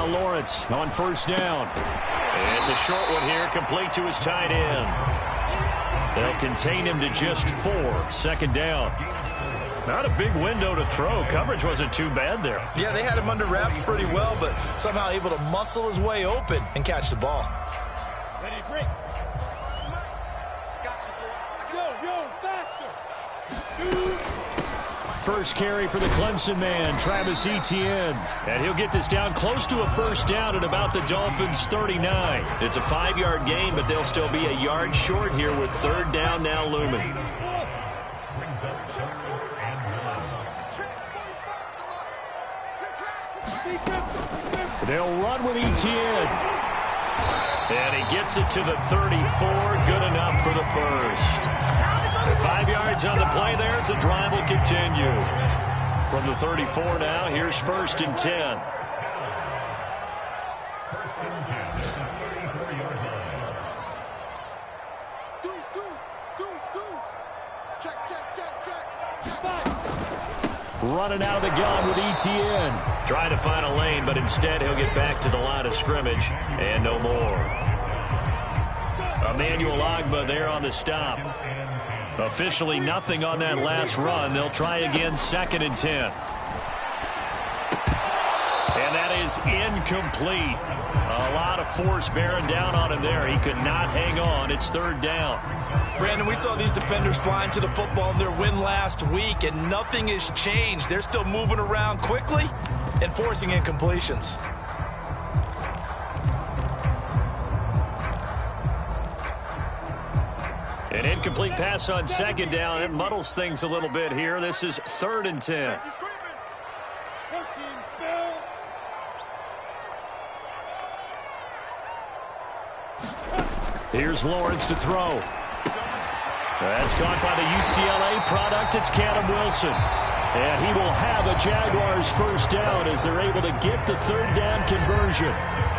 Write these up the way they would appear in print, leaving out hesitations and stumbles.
Lawrence on first down. It's a short one here, complete to his tight end. They'll contain him to just 4. Second down. Not a big window to throw. Coverage wasn't too bad there. Yeah, they had him under wraps pretty well, but somehow able to muscle his way open and catch the ball. Ready to break. Yo, faster. Shoot. First carry for the Clemson man, Travis Etienne. And he'll get this down close to a first down at about the Dolphins' 39. It's a 5-yard gain, but they'll still be a yard short here with third down now looming. They'll run with Etienne. And he gets it to the 34. Good enough for the first. 5 yards on the play there as the drive will continue. From the 34 now, here's first and 10. Running out of the gun with Etienne. Trying to find a lane, but instead he'll get back to the line of scrimmage and no more. Emmanuel Ogbah there on the stop. Officially nothing on that last run. They'll try again, second and 10. And that is incomplete. A lot of force bearing down on him there. He could not hang on. It's third down. Brandon, we saw these defenders flying to the football in their win last week, and nothing has changed. They're still moving around quickly and forcing incompletions. An incomplete pass on second down. It muddles things a little bit here. This is third and 10. Here's Lawrence to throw. That's caught by the UCLA product. It's Canham Wilson. And he will have a Jaguars first down as they're able to get the third down conversion.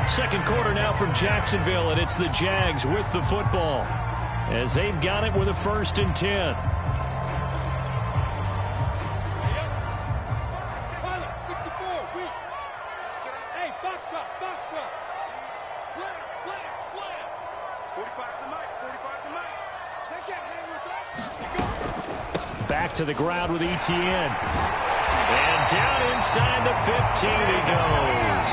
Second quarter now from Jacksonville, and it's the Jags with the football, as they've got it with a first and 10. Back to the ground with Etienne. And down inside the 15 he goes.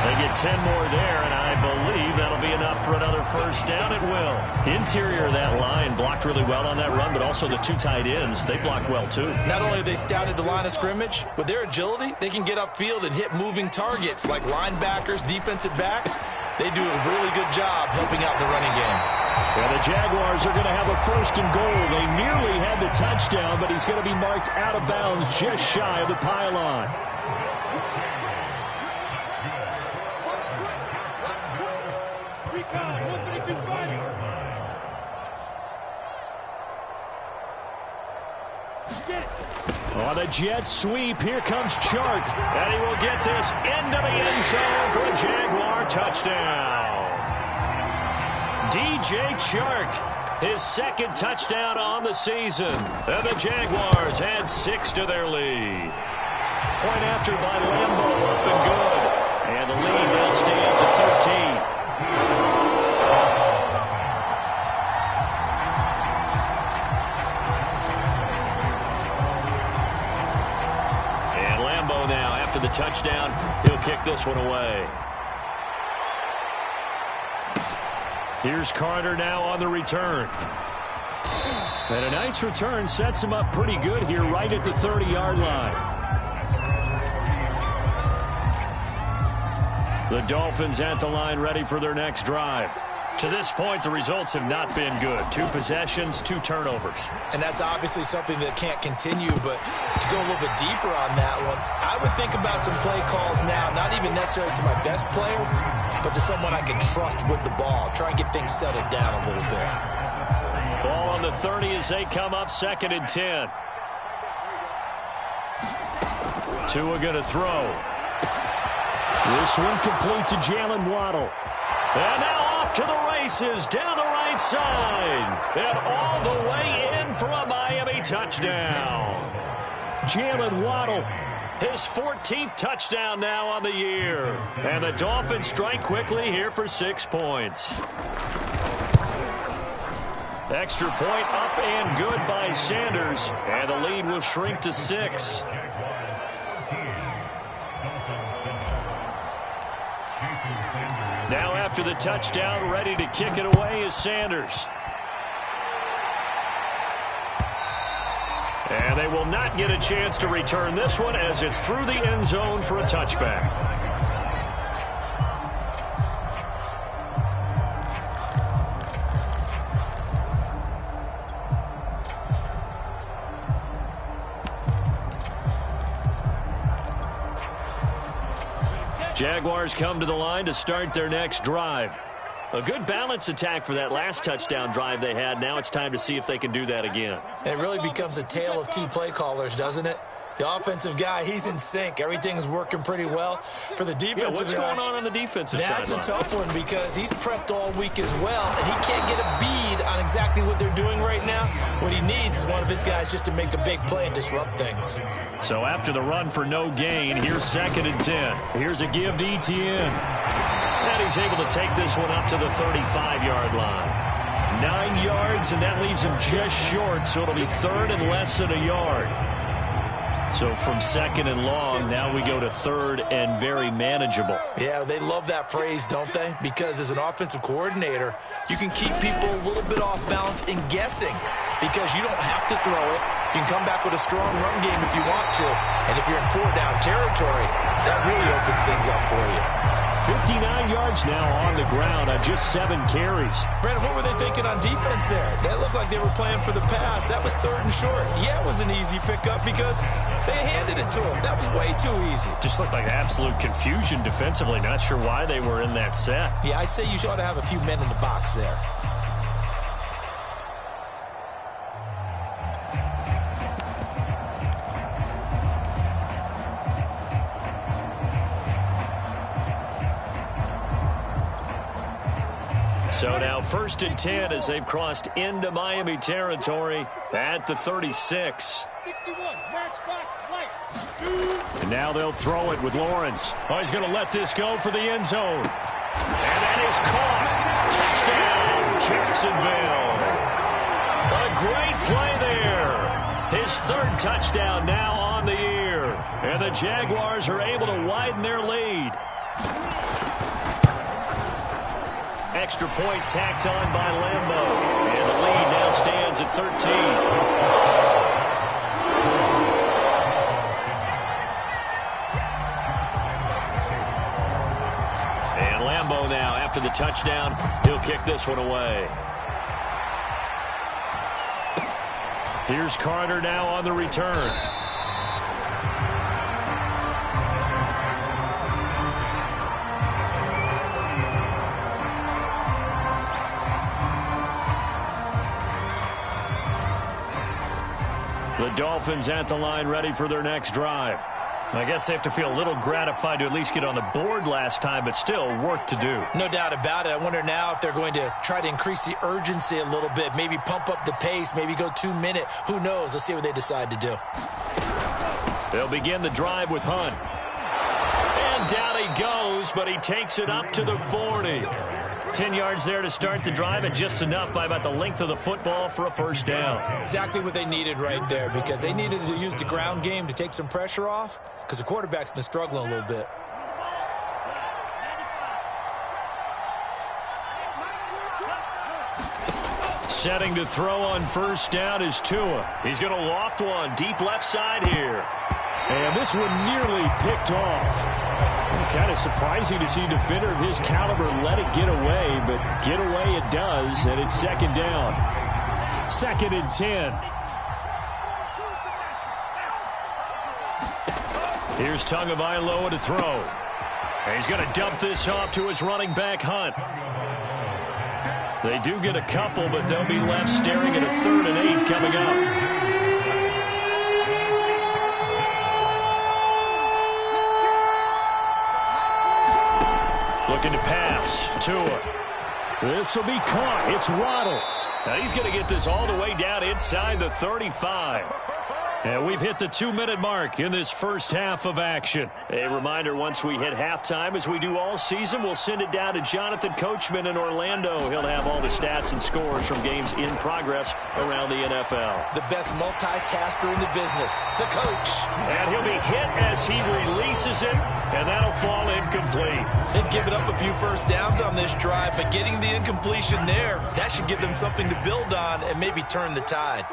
They get 10 more there, and I believe that'll be enough for another first down. It will. Interior of that line blocked really well on that run, but also the two tight ends, they blocked well too. Not only have they scouted the line of scrimmage, with their agility, they can get upfield and hit moving targets like linebackers, defensive backs. They do a really good job helping out the running game. Well, the Jaguars are going to have a first and goal. They nearly had the touchdown, but he's going to be marked out of bounds just shy of the pylon. On the jet sweep, here comes Chark. And he will get this into the end zone for a Jaguar touchdown. DJ Chark, his second touchdown on the season. And the Jaguars add 6 to their lead. Point after by Lambo, up and good. And the lead now stands at 13. The touchdown, he'll kick this one away. Here's Carter now on the return. And a nice return sets him up pretty good here right at the 30-yard line. The Dolphins at the line ready for their next drive. To this point, the results have not been good. 2 possessions, 2 turnovers. And that's obviously something that can't continue, but to go a little bit deeper on that one, I would think about some play calls now, not even necessarily to my best player, but to someone I can trust with the ball. Try and get things settled down a little bit. Ball on the 30 as they come up, second and 10. Tua going to throw. This one complete to Jalen Waddle. And now off to the races down the right side. And all the way in for a Miami touchdown. Jalen Waddle His 14th touchdown now on the year. And the Dolphins strike quickly here for 6 points. Extra point up and good by Sanders. And the lead will shrink to 6. Now after the touchdown, ready to kick it away is Sanders. And they will not get a chance to return this one as it's through the end zone for a touchback. Jaguars come to the line to start their next drive. A good balance attack for that last touchdown drive they had. Now it's time to see if they can do that again. It really becomes a tale of two play callers, doesn't it? The offensive guy, he's in sync. Everything's working pretty well. For the defensive what's going on the defensive side? That's a tough one because he's prepped all week as well, and he can't get a bead on exactly what they're doing right now. What he needs is one of his guys just to make a big play and disrupt things. So after the run for no gain, here's 2nd and 10. Here's a give to Etienne. And he's able to take this one up to the 35-yard line. 9 yards, and that leaves him just short, so it'll be 3rd and less than a yard. So from 2nd and long, now we go to 3rd and very manageable. Yeah, they love that phrase, don't they? Because as an offensive coordinator, you can keep people a little bit off balance and guessing because you don't have to throw it. You can come back with a strong run game if you want to. And if you're in 4-down territory, that really opens things up for you. 59 yards now on the ground on just 7 carries. Brandon, what were they thinking on defense there? They looked like they were playing for the pass. That was 3rd and short. Yeah, it was an easy pickup because they handed it to him. That was way too easy. Just looked like absolute confusion defensively. Not sure why they were in that set. Yeah, I'd say you ought to have a few men in the box there. So now 1st and 10 as they've crossed into Miami territory at the 36. 61, matchbox lights. And now they'll throw it with Lawrence. Oh, he's going to let this go for the end zone. And that is caught. Touchdown, Jacksonville. A great play there. His 3rd touchdown now on the year. And the Jaguars are able to widen their lead. Extra point tacked on by Lambo. And the lead now stands at 13. And Lambo now, after the touchdown, he'll kick this one away. Here's Carter now on the return. The Dolphins at the line ready for their next drive. I guess they have to feel a little gratified to at least get on the board last time, but still work to do. No doubt about it. I wonder now if they're going to try to increase the urgency a little bit, maybe pump up the pace, maybe go 2-minute. Who knows? Let's see what they decide to do. They'll begin the drive with Hunt. And down he goes, but he takes it up to the 40. 10 yards there to start the drive, and just enough by about the length of the football for a 1st down. Exactly what they needed right there, because they needed to use the ground game to take some pressure off, because the quarterback's been struggling a little bit. Setting to throw on 1st down is Tua. He's going to loft one deep left side here. And this one nearly picked off. Kind of surprising to see a defender of his caliber let it get away, but get away it does, and it's 2nd down. 2nd and 10. Here's Tagovailoa to throw. And he's going to dump this off to his running back, Hunt. They do get a couple, but they'll be left staring at a 3rd and 8 coming up. Looking to pass. Tua. This will be caught. It's Waddle. Now he's going to get this all the way down inside the 35. And we've hit the 2-minute mark in this first half of action. A reminder, once we hit halftime, as we do all season, we'll send it down to Jonathan Coachman in Orlando. He'll have all the stats and scores from games in progress around the NFL. The best multitasker in the business, the coach. And he'll be hit as he releases it, and that'll fall incomplete. They've given up a few first downs on this drive, but getting the incompletion there, that should give them something to build on and maybe turn the tide.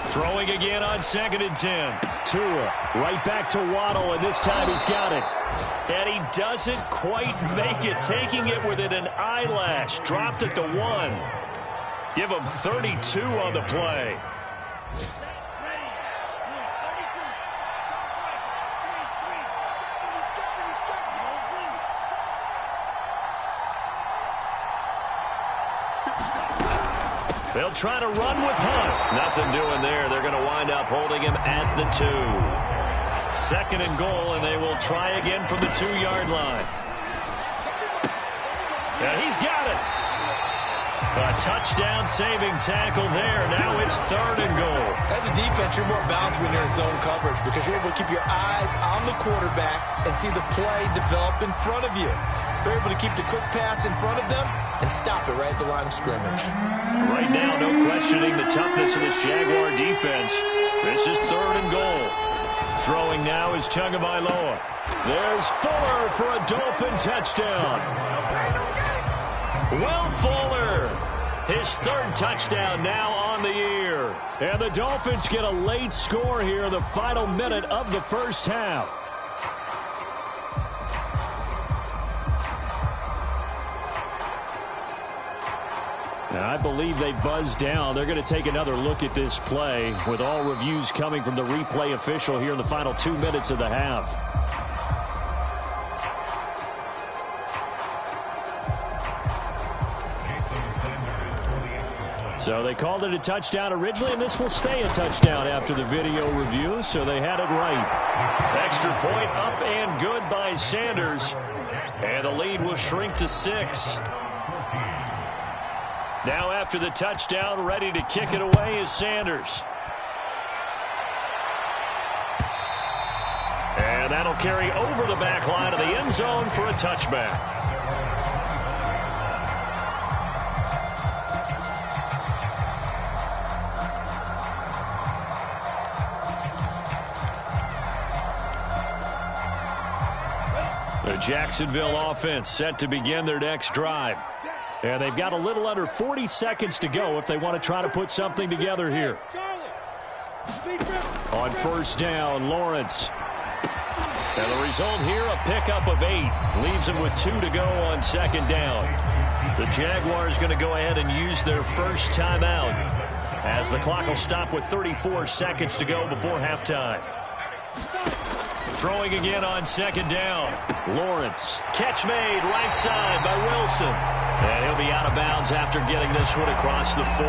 Throwing again on 2nd and 10. Tua right back to Waddle, and this time he's got it. And he doesn't quite make it, taking it within an eyelash. Dropped at the 1. Give him 32 on the play. They'll try to run with Hunt. Nothing doing there. They're going to wind up holding him at the 2. 2nd and goal, and they will try again from the 2-yard line. And he's got it. A touchdown-saving tackle there. Now it's 3rd and goal. As a defense, you're more balanced when you're in zone coverage because you're able to keep your eyes on the quarterback and see the play develop in front of you. You're able to keep the quick pass in front of them and stop it right at the line of scrimmage. Right now, no questioning the toughness of this Jaguar defense. This is 3rd and goal. Throwing now is Tagovailoa. There's Fuller for a Dolphin touchdown. Will Fuller, his 3rd touchdown now on the year. And the Dolphins get a late score here in the final minute of the first half. Now, I believe they buzzed down. They're going to take another look at this play with all reviews coming from the replay official here in the final 2 minutes of the half. So they called it a touchdown originally, and this will stay a touchdown after the video review, so they had it right. Extra point up and good by Sanders, and the lead will shrink to 6. Now after the touchdown, ready to kick it away is Sanders. And that'll carry over the back line of the end zone for a touchback. The Jacksonville offense set to begin their next drive. And they've got a little under 40 seconds to go if they want to try to put something together here. On 1st down, Lawrence. And the result here, a pickup of 8. Leaves them with 2 to go on 2nd down. The Jaguars going to go ahead and use their first timeout as the clock will stop with 34 seconds to go before halftime. Throwing again on 2nd down. Lawrence. Catch made right side by Wilson. And he'll be out of bounds after getting this one across the 40.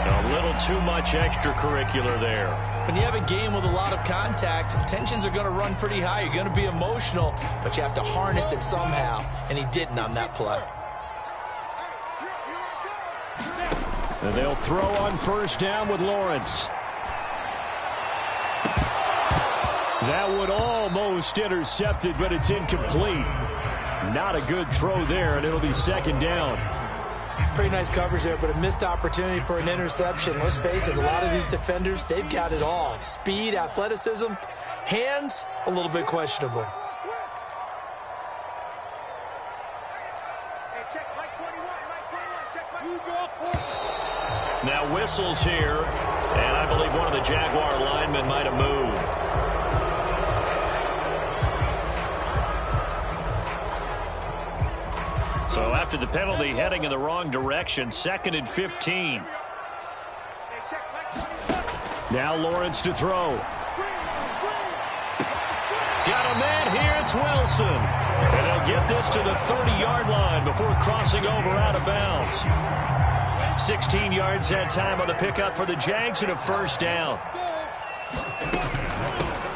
A little too much extracurricular there. When you have a game with a lot of contact, tensions are going to run pretty high. You're going to be emotional, but you have to harness it somehow. And he didn't on that play. And they'll throw on 1st down with Lawrence. That would almost intercepted, but it's incomplete. Not a good throw there, and it'll be 2nd down. Pretty nice coverage there, but a missed opportunity for an interception. Let's face it, a lot of these defenders, they've got it all. Speed, athleticism, hands, a little bit questionable. Now whistles here, and I believe one of the Jaguar linemen might have moved. So after the penalty, heading in the wrong direction, 2nd and 15. Now Lawrence to throw. Got a man here, it's Wilson. And they'll get this to the 30-yard line before crossing over out of bounds. 16 yards that time on the pickup for the Jags and a 1st down.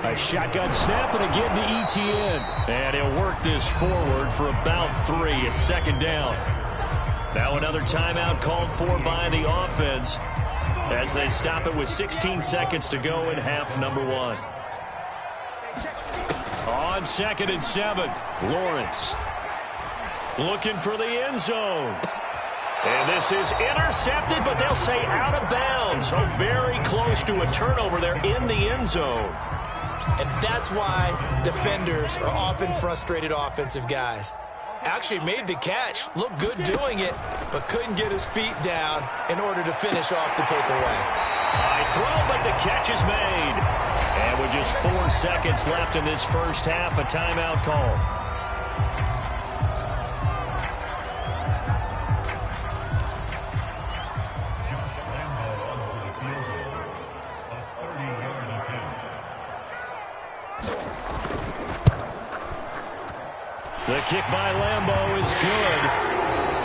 A shotgun snap and again to Etienne. And he'll work this forward for about 3 at 2nd down. Now another timeout called for by the offense. as they stop it with 16 seconds to go in half number one. On 2nd and 7, Lawrence looking for the end zone. And this is intercepted, but they'll say out of bounds. So very close to a turnover there in the end zone. And that's why defenders are often frustrated offensive guys. Actually made the catch, looked good doing it, but couldn't get his feet down in order to finish off the takeaway. High throw, but the catch is made. And with just 4 seconds left in this first half, a timeout call. The kick by Lambeau is good.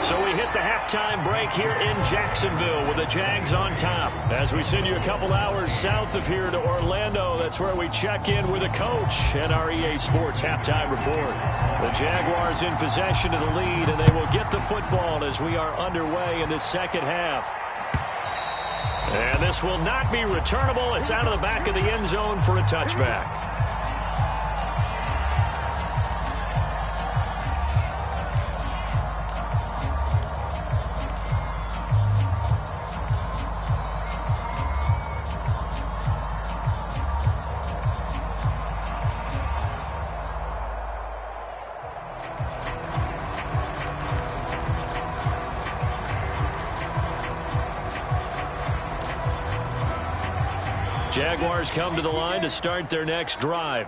So we hit the halftime break here in Jacksonville with the Jags on top. As we send you a couple hours south of here to Orlando, that's where we check in with the coach and our EA Sports halftime report. The Jaguars in possession of the lead, and they will get the football as we are underway in the second half. And this will not be returnable. It's out of the back of the end zone for a touchback. Jaguars come to the line to start their next drive.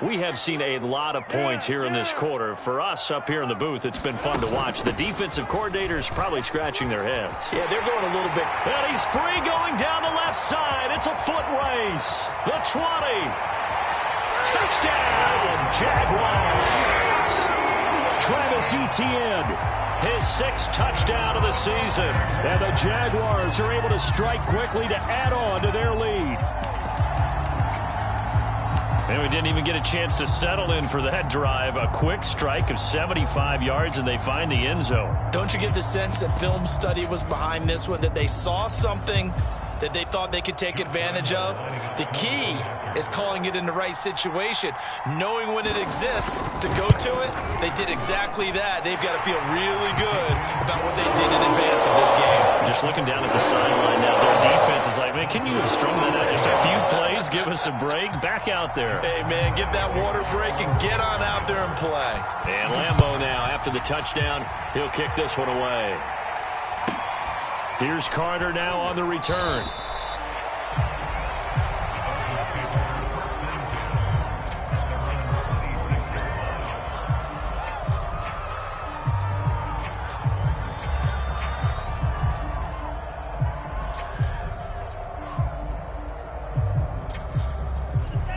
We have seen a lot of points here in this quarter. For us up here in the booth, it's been fun to watch. The defensive coordinators probably scratching their heads. Yeah, they're going a little bit. And he's free going down the left side. It's a foot race. The 20. Touchdown, Jaguars. Travis Etienne, his 6th touchdown of the season. And the Jaguars are able to strike quickly to add on to their lead. And we didn't even get a chance to settle in for that drive. A quick strike of 75 yards, and they find the end zone. Don't you get the sense that film study was behind this one, that they saw something that they thought they could take advantage of? The key is calling it in the right situation, knowing when it exists to go to it. They did exactly that. They've got to feel really good about what they did in advance of this game. Just looking down at the sideline now, their defense is like, man, can you have strung that out just a few plays? Give us a break. Back out there. Hey, man, get that water break and get on out there and play. And Lambeau now, after the touchdown, he'll kick this one away. Here's Carter now on the return.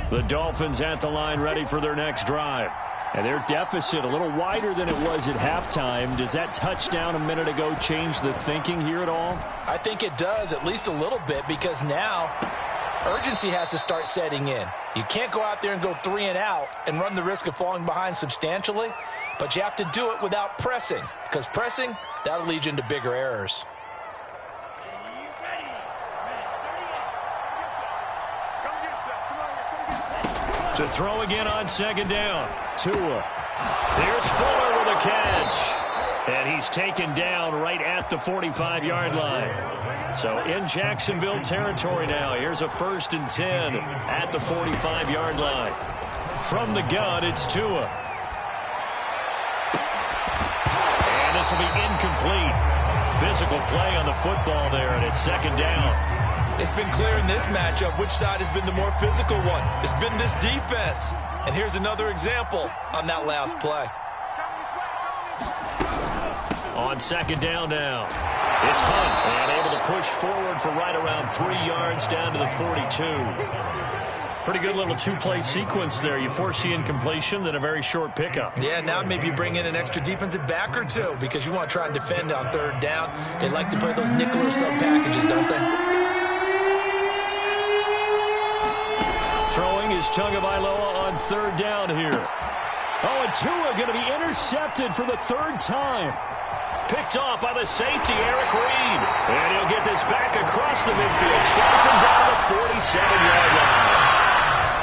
The Dolphins at the line ready for their next drive. And their deficit a little wider than it was at halftime. Does that touchdown a minute ago change the thinking here at all? I think it does, at least a little bit, because now urgency has to start setting in. You can't go out there and go 3 and out and run the risk of falling behind substantially, but you have to do it without pressing, because pressing, that'll lead you into bigger errors. To throw again on 2nd down. Tua. Here's Fuller with a catch. And he's taken down right at the 45-yard line. So in Jacksonville territory now. Here's a 1st and 10 at the 45-yard line. From the gun, it's Tua. And this will be incomplete. Physical play on the football there, and it's 2nd down. It's been clear in this matchup which side has been the more physical one. It's been this defense. And here's another example on that last play. On 2nd down now. It's Hunt, and able to push forward for right around 3 yards down to the 42. Pretty good little 2-play sequence there. You force the incompletion, then a very short pickup. Yeah, now maybe bring in an extra defensive back or two because you want to try and defend on 3rd down. They like to play those nickel or sub packages, don't they? Throwing is Tagovailoa on 3rd down here. Oh, and Tua going to be intercepted for the 3rd time. Picked off by the safety, Eric Reed. And he'll get this back across the midfield, stopping down to the 47-yard line.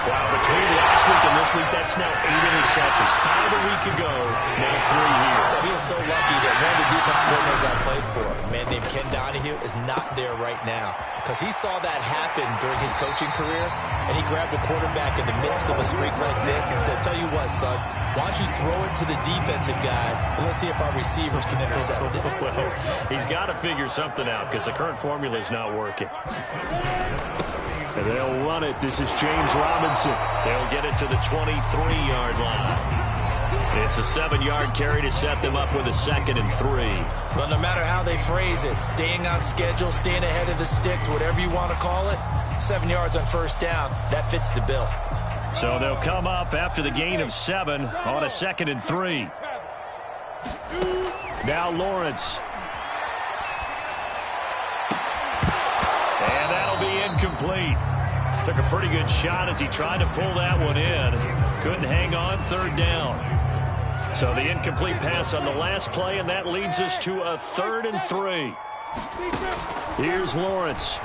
Wow, between last week and this week, that's now 8 interceptions. 5 a week ago, now 3 here. Well, he is so lucky that one of the defensive coordinators I played for, a man named Ken Donahue, is not there right now. Because he saw that happen during his coaching career, and he grabbed a quarterback in the midst of a streak like this and said, tell you what, son, why don't you throw it to the defensive guys, and let's see if our receivers can intercept it. Well, he's got to figure something out because the current formula is not working. And they'll run it. This is James Robinson. They'll get it to the 23-yard line. It's a 7-yard carry to set them up with a 2nd and 3. Well, no matter how they phrase it, staying on schedule, staying ahead of the sticks, whatever you want to call it, 7 yards on first down, that fits the bill. So they'll come up after the gain of 7 on a 2nd and 3. Now Lawrence. And that'll be incomplete. Took a pretty good shot as he tried to pull that one in. Couldn't hang on, 3rd down. So the incomplete pass on the last play, and that leads us to a 3rd and 3. Here's Lawrence.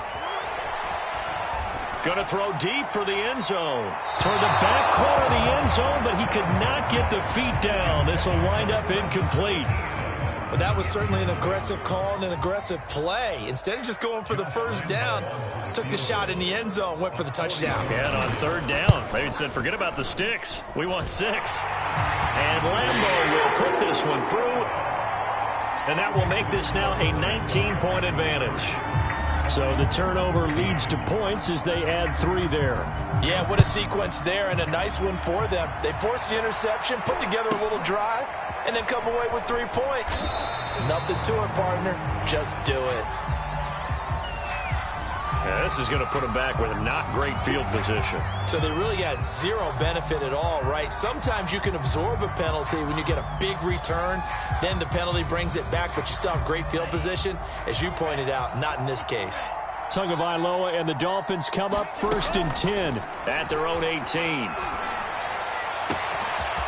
Going to throw deep for the end zone. Toward the back corner of the end zone, but he could not get the feet down. This will wind up incomplete. But that was certainly an aggressive call and an aggressive play. Instead of just going for the first down, took the shot in the end zone, went for the touchdown. And on 3rd down, maybe said, forget about the sticks. We want 6. And Lambeau will put this one through. And that will make this now a 19-point advantage. So the turnover leads to points as they add 3 there. Yeah, what a sequence there, and a nice one for them. They forced the interception, put together a little drive, and then come away with 3 points. Nothing to it, partner. Just do it. Yeah, this is going to put them back with a not great field position. So they really got 0 benefit at all, right? Sometimes you can absorb a penalty when you get a big return. Then the penalty brings it back, but you still have great field position. As you pointed out, not in this case. Tagovailoa and the Dolphins come up 1st and 10 at their own 18.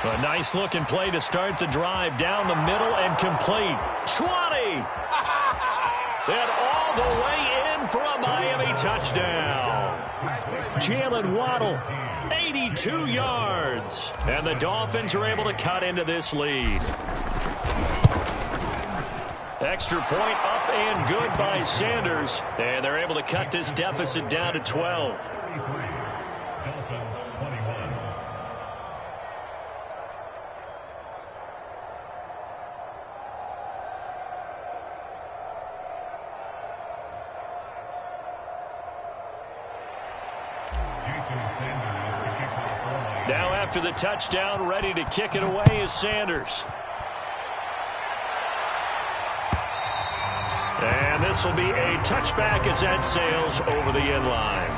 A nice-looking play to start the drive down the middle and complete. 20! And all the way in for a Miami touchdown. Jalen Waddle, 82 yards. And the Dolphins are able to cut into this lead. Extra point up and good by Sanders. And they're able to cut this deficit down to 12. Now after the touchdown, ready to kick it away is Sanders. And this will be a touchback as that sails over the end line.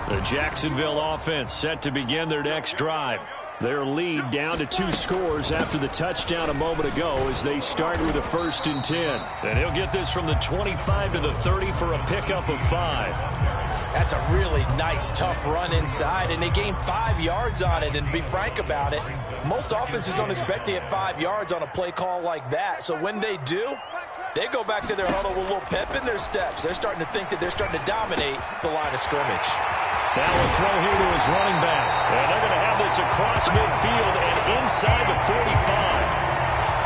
The Jacksonville offense set to begin their next drive. Their lead down to 2 scores after the touchdown a moment ago as they start with a 1st and 10. And he'll get this from the 25 to the 30 for a pickup of 5. That's a really nice, tough run inside, and they gained 5 yards on it. And to be frank about it, most offenses don't expect to get 5 yards on a play call like that. So when they do, they go back to their huddle with a little pep in their steps. They're starting to think that they're starting to dominate the line of scrimmage. Now a throw here to his running back. And they're going to have this across midfield and inside the 45.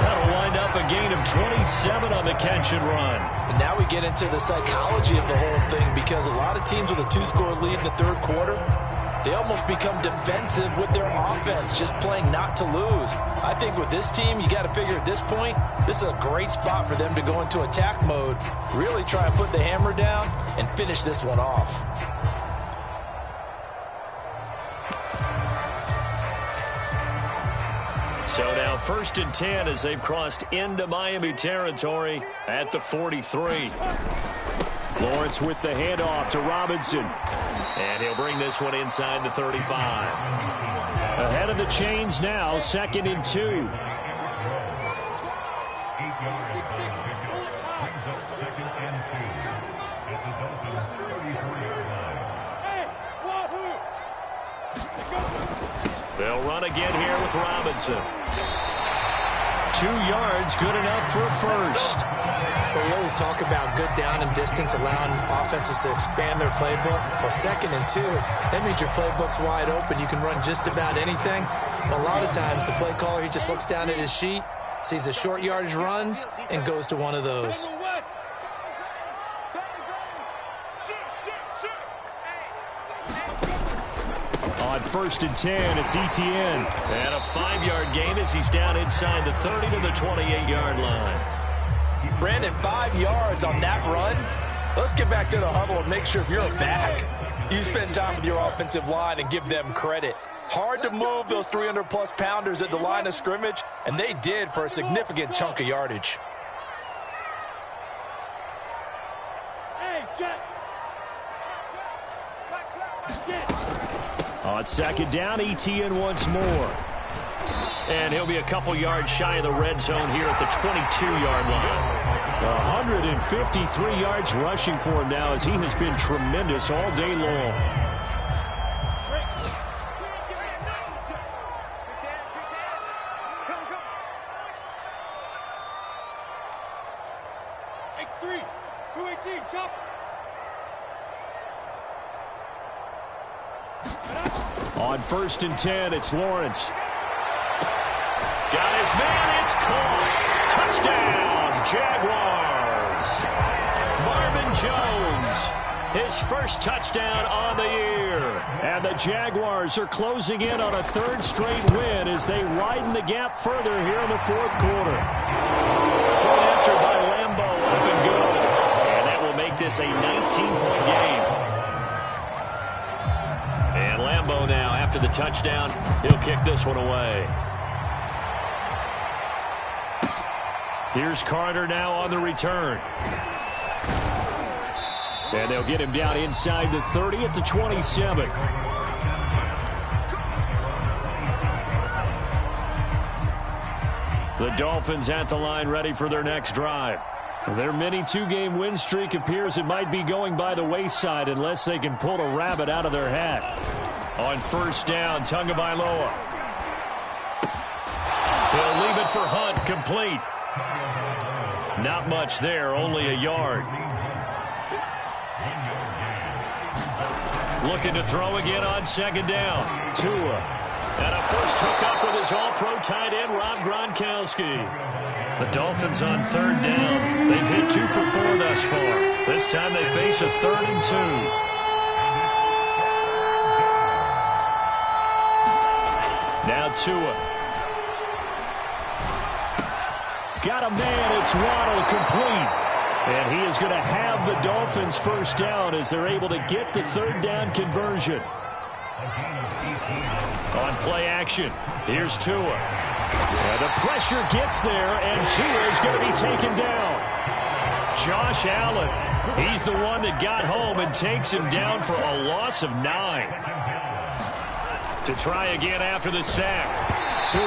That'll wind up a gain of 27 on the catch and run. And now we get into the psychology of the whole thing, because a lot of teams with a 2-score lead in the 3rd quarter, they almost become defensive with their offense, just playing not to lose. I think with this team, you got to figure at this point, this is a great spot for them to go into attack mode, really try and put the hammer down and finish this one off. So now 1st and 10 as they've crossed into Miami territory at the 43. Lawrence with the handoff to Robinson. And he'll bring this one inside the 35. Ahead of the chains now, 2nd and 2. They'll run again here with Robinson. 2 yards, good enough for a first. Well, we always talk about good down and distance, allowing offenses to expand their playbook. Well, 2nd and 2, that means your playbook's wide open. You can run just about anything. But a lot of times, the play caller, he just looks down at his sheet, sees the short yardage runs, and goes to one of those. On 1st and 10, it's Etienne. And a 5-yard gain as he's down inside the 30 to the 28-yard line. Brandon, 5 yards on that run. Let's get back to the huddle and make sure if you're a back, you spend time with your offensive line and give them credit. Hard to move those 300-plus pounders at the line of scrimmage, and they did for a significant chunk of yardage. Hey, Jack. On 2nd down, Etienne once more. And he'll be a couple yards shy of the red zone here at the 22-yard line. 153 yards rushing for him now as he has been tremendous all day long. X3, 218, chop. On 1st and 10, it's Lawrence. Got his man, it's caught. Touchdown, Jaguars. Marvin Jones, his first touchdown on the year. And the Jaguars are closing in on a 3rd straight win as they widen the gap further here in the 4th quarter. Point after by Lambo, up and good. And that will make this a 19-point game. And Lambo now, after the touchdown, he'll kick this one away. Here's Carter now on the return. And they'll get him down inside the 30 at the 27. The Dolphins at the line ready for their next drive. Their mini 2-game win streak appears it might be going by the wayside unless they can pull a rabbit out of their hat. On 1st down, Tagovailoa. He'll leave it for Hunt, complete. Not much there, only a yard. Looking to throw again on 2nd down. Tua. And a first hookup with his all-pro tight end, Rob Gronkowski. The Dolphins on 3rd down. They've hit 2 for 4 thus far. This time they face a 3rd and 2. Now Tua. Got a man, it's Waddle, complete. And he is going to have the Dolphins first down as they're able to get the 3rd down conversion. On play action, here's Tua. And the pressure gets there, and Tua is going to be taken down. Josh Allen, he's the one that got home and takes him down for a loss of 9. To try again after the sack. Tua.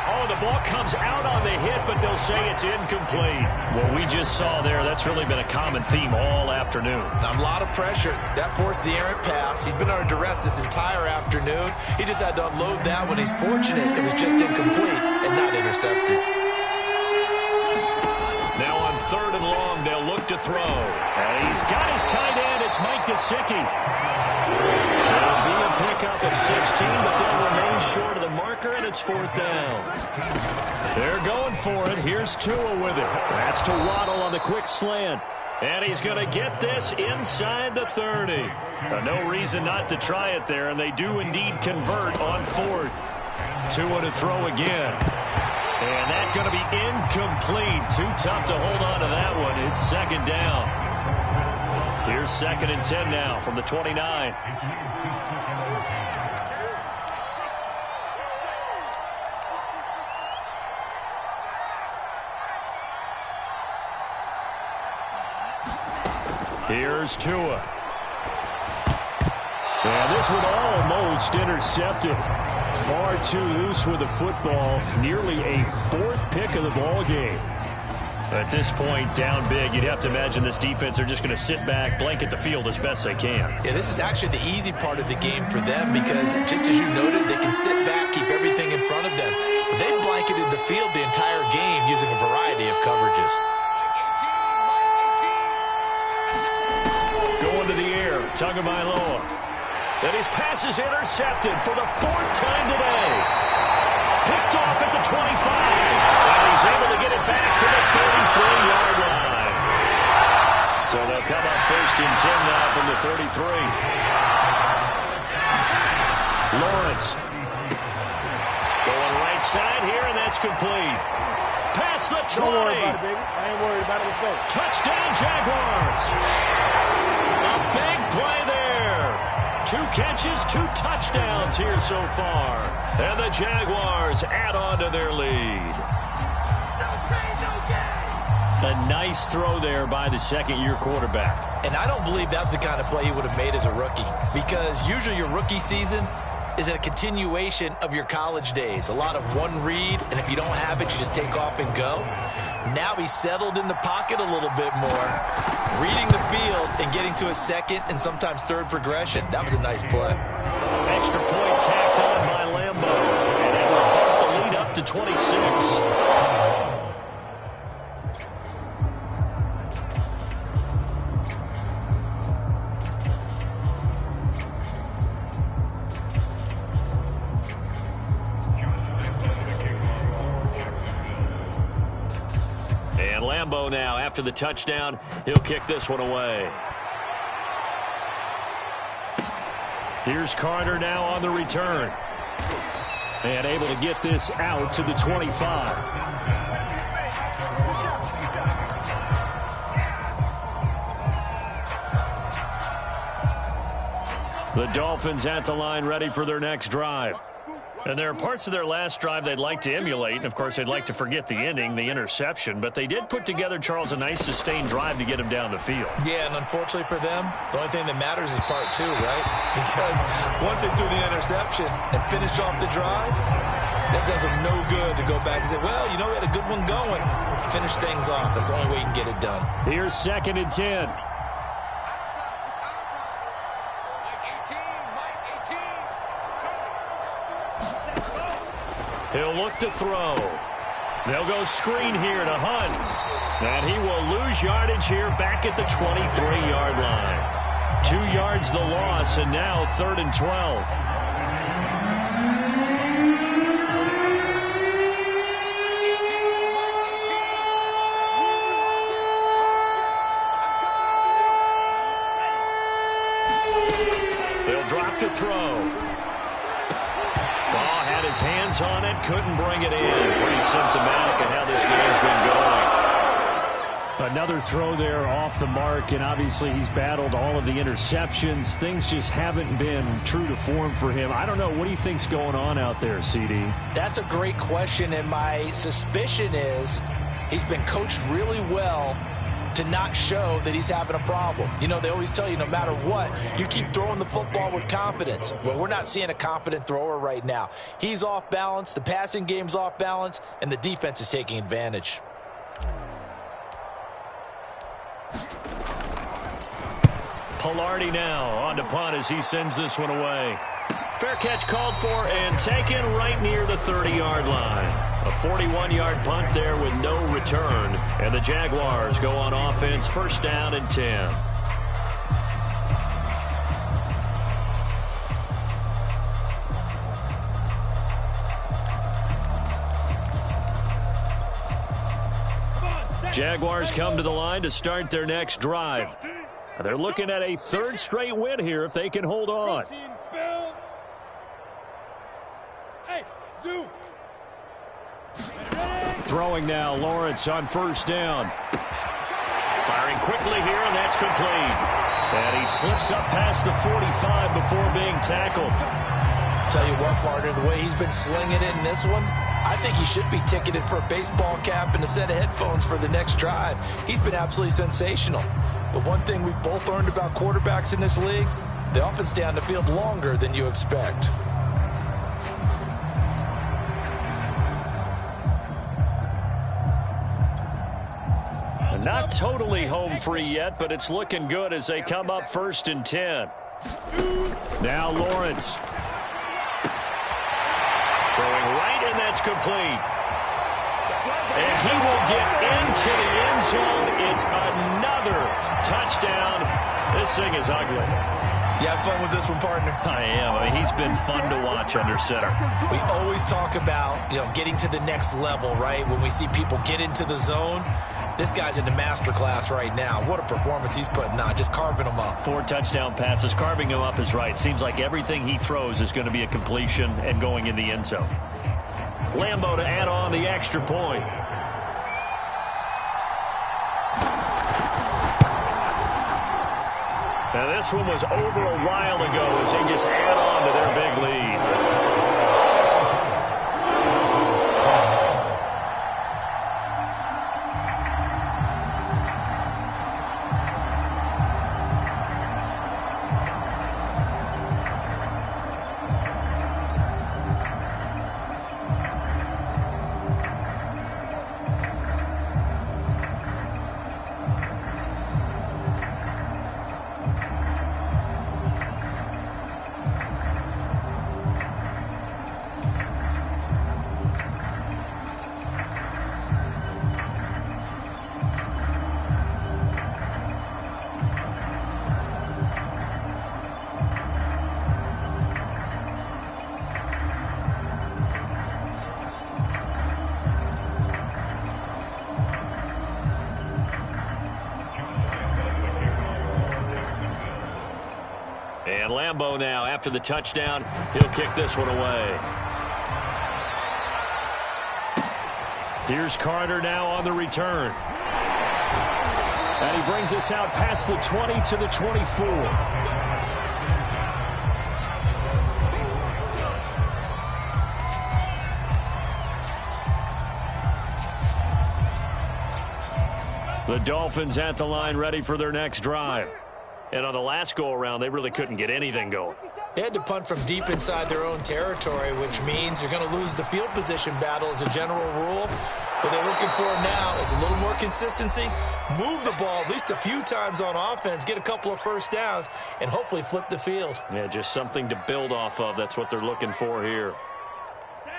Oh, the ball comes out on the hit, but they'll say it's incomplete. What we just saw there, that's really been a common theme all afternoon. A lot of pressure. That forced the errant pass. He's been under duress this entire afternoon. He just had to unload that when he's fortunate it was just incomplete and not intercepted. Now on 3rd and long, they'll look to throw. And he's got his tight end. It's Mike Gesicki. There'll be a pickup at 16, but they'll remain short of the marker, and it's 4th down. They're going for it. Here's Tua with it. That's to Waddle on the quick slant. And he's going to get this inside the 30. No reason not to try it there, and they do indeed convert on 4th. Tua to throw again. And that's going to be incomplete. Too tough to hold on to that one. It's 2nd down. Here's 2nd and 10 now from the 29. Here's Tua. And this one almost intercepted. Far too loose with the football. Nearly a 4th pick of the ball game. At this point, down big, you'd have to imagine this defense are just going to sit back, blanket the field as best they can. Yeah, this is actually the easy part of the game for them because, just as you noted, they can sit back, keep everything in front of them. But they've blanketed the field the entire game using a variety of coverages. Going to the air, Taeman01's. And his pass is intercepted for the 4th time today. Picked off at the 25. And he's able to get it back to the 33-yard line. So they'll come up 1st and 10 now from the 33. Lawrence. Going right side here, and that's complete. Past the 20. Don't worry about it, baby. I ain't worried about it. Let's go. Touchdown, Jaguars. A big play there. 2 catches, 2 touchdowns here so far. And the Jaguars add on to their lead. A nice throw there by the second-year quarterback. And I don't believe that was the kind of play he would have made as a rookie, because usually your rookie season is a continuation of your college days. A lot of one read, and if you don't have it, you just take off and go. Now he's settled in the pocket a little bit more, reading the field and getting to a second and sometimes third progression. That was a nice play. Extra point tacked on by Lambo, and it will bump the lead up to 26. Lambo now, after the touchdown, he'll kick this one away. Here's Carter now on the return. And able to get this out to the 25. The Dolphins at the line ready for their next drive. And there are parts of their last drive they'd like to emulate. And, of course, they'd like to forget the ending, the interception. But they did put together, Charles, a nice sustained drive to get him down the field. Yeah, and unfortunately for them, the only thing that matters is part 2, right? Because once they do the interception and finish off the drive, that does them no good to go back and say, well, you know, we had a good one going. Finish things off. That's the only way you can get it done. Here's 2nd and 10. He'll look to throw. They'll go screen here to Hunt. And he will lose yardage here back at the 23-yard line. 2 yards the loss, and now 3rd and 12. They'll drop to throw. Ball had his hands on it, couldn't bring it in. Pretty symptomatic of how this game's been going. Another throw there off the mark, and obviously he's battled all of the interceptions. Things just haven't been true to form for him. I don't know. What do you think's going on out there, CD? That's a great question, and my suspicion is he's been coached really well to not show that he's having a problem. You know, they always tell you no matter what, you keep throwing the football with confidence. Well, we're not seeing a confident thrower right now. He's off balance, the passing game's off balance, and the defense is taking advantage. Pilardi now on to punt as he sends this one away. Fair catch called for and taken right near the 30-yard line. A 41-yard punt there with no return. And the Jaguars go on offense, 1st down and 10. Jaguars come to the line to start their next drive. They're looking at a 3rd straight win here if they can hold on. Throwing now, Lawrence on 1st down. Firing quickly here, and that's complete. And he slips up past the 45 before being tackled. Tell you what, partner, the way he's been slinging it in this one, I think he should be ticketed for a baseball cap and a set of headphones for the next drive. He's been absolutely sensational. But one thing we've both learned about quarterbacks in this league, they often stay on the field longer than you expect. Not totally home free yet, but it's looking good as they come up 1st and 10. Now Lawrence. Throwing right, and that's complete. And he will get into the end zone. It's another touchdown. This thing is ugly. You have fun with this one, partner? I am. I mean, he's been fun to watch under center. We always talk about, getting to the next level, right? When we see people get into the zone, this guy's in the master class right now. What a performance he's putting on, just carving them up. 4 touchdown passes. Carving him up is right. Seems like everything he throws is going to be a completion and going in the end zone. Lambo to add on the extra point. Now this one was over a while ago as they just add on to their big lead. And Lambo now, after the touchdown, he'll kick this one away. Here's Carter now on the return. And he brings us out past the 20 to the 24. The Dolphins at the line, ready for their next drive. And on the last go-around, they really couldn't get anything going. They had to punt from deep inside their own territory, which means you're going to lose the field position battle as a general rule. What they're looking for now is a little more consistency, move the ball at least a few times on offense, get a couple of first downs, and hopefully flip the field. Yeah, just something to build off of. That's what they're looking for here.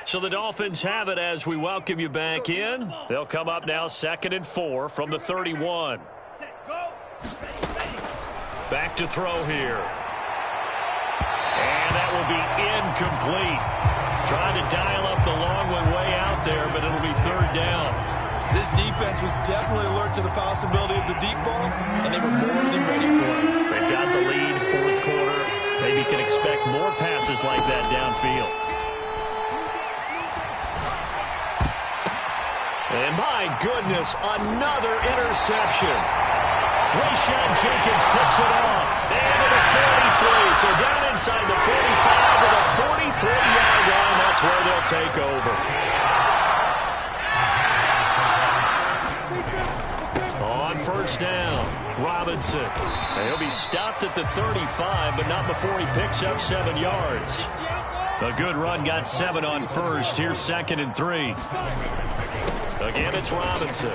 So the Dolphins have it as we welcome you back in. They'll come up now 2nd and 4 from the 31. Back to throw here. And that will be incomplete. Trying to dial up the long one way out there, but it'll be 3rd down. This defense was definitely alert to the possibility of the deep ball, and they were more than ready for it. They've got the lead, 4th quarter. Maybe can expect more passes like that downfield. And my goodness, another interception. Rayshad Jenkins picks it off. And to the 43. So down inside the 45 to the 43-yard line. That's where they'll take over. On 1st down, Robinson. And he'll be stopped at the 35, but not before he picks up 7 yards. A good run, got 7 on 1st. Here's 2nd and 3. Again, it's Robinson.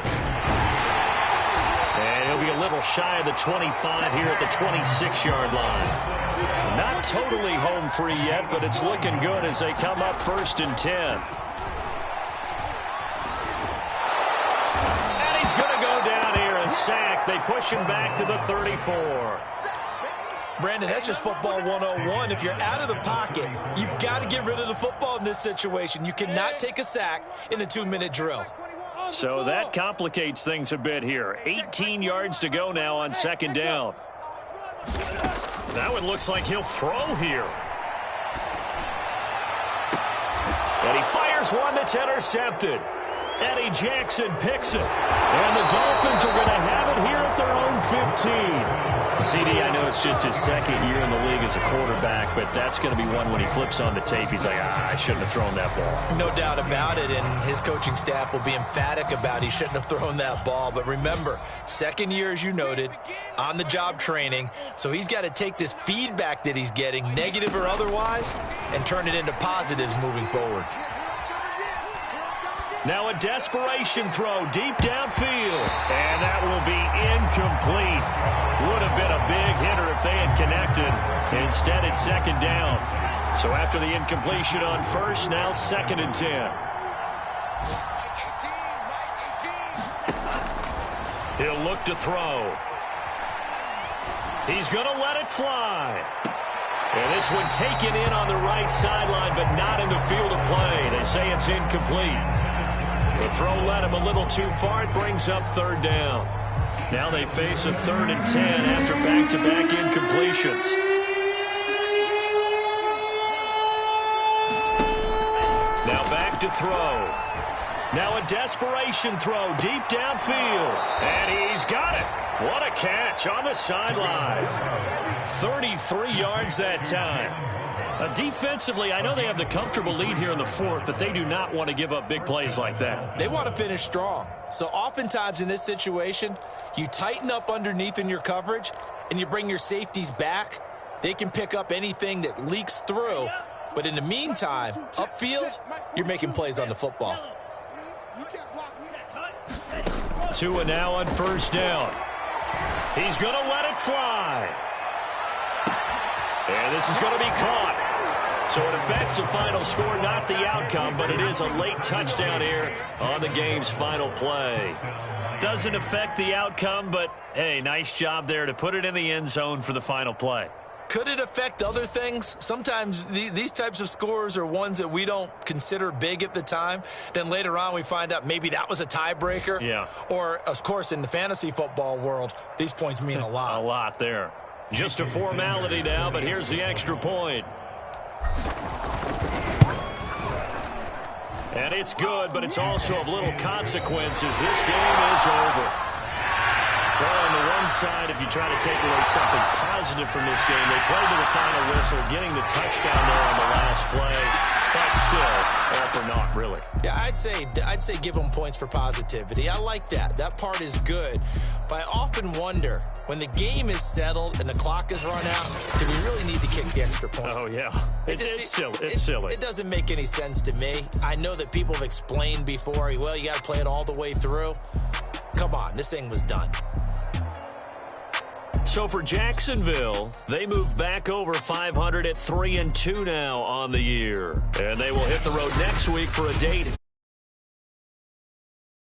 And he'll be a little shy of the 25 here at the 26-yard line. Not totally home free yet, but it's looking good as they come up 1st and 10. And he's going to go down here, a sack. They push him back to the 34. Brandon, that's just football 101. If you're out of the pocket, you've got to get rid of the football in this situation. You cannot take a sack in a 2-minute drill. So that complicates things a bit here. 18 yards to go now on 2nd down. That one looks like he'll throw here. And he fires one that's intercepted. Eddie Jackson picks it. And the Dolphins are going to have it here at their own 15. CD, I know it's just his 2nd year in the league as a quarterback, but that's going to be one when he flips on the tape. He's like, I shouldn't have thrown that ball. No doubt about it, and his coaching staff will be emphatic about he shouldn't have thrown that ball. But remember, 2nd year, as you noted, on-the-job training, so he's got to take this feedback that he's getting, negative or otherwise, and turn it into positives moving forward. Now a desperation throw deep downfield. And that will be incomplete. Would have been a big hitter if they had connected. Instead, it's second down. So after the incompletion on first, now 2nd and 10. He'll look to throw. He's going to let it fly. And this one taken in on the right sideline, but not in the field of play. They say it's incomplete. The throw led him a little too far. It brings up 3rd down. Now they face a 3rd and 10 after back-to-back incompletions. Now back to throw. Now a desperation throw deep downfield. And he's got it. What a catch on the sideline. 33 yards that time. Defensively, I know they have the comfortable lead here in the 4th, but they do not want to give up big plays like that. They want to finish strong. So oftentimes in this situation, you tighten up underneath in your coverage, and you bring your safeties back. They can pick up anything that leaks through. But in the meantime, upfield, you're making plays on the football. Tua now on 1st down. He's going to let it fly. And this is going to be caught. So it affects the final score, not the outcome, but it is a late touchdown here on the game's final play. Doesn't affect the outcome, but, hey, nice job there to put it in the end zone for the final play. Could it affect other things? Sometimes these types of scores are ones that we don't consider big at the time. Then later on we find out maybe that was a tiebreaker. Yeah. Or, of course, in the fantasy football world, these points mean a lot. A lot there. Just a formality now, but here's the extra point. And it's good, but it's also of little consequences. This game is over. Well, on the one side, if you try to take away something positive from this game, they played to the final whistle, getting the touchdown there on the last play, but still, all for naught, really. Yeah, I'd say give them points for positivity. I like that. That part is good. But I often wonder, when the game is settled and the clock is run out, do we really need to kick the extra point? Oh, yeah. It's silly. It's silly. It doesn't make any sense to me. I know that people have explained before, well, you got to play it all the way through. Come on, this thing was done. So for Jacksonville, they move back over 500 at 3-2 now on the year. And they will hit the road next week for a date.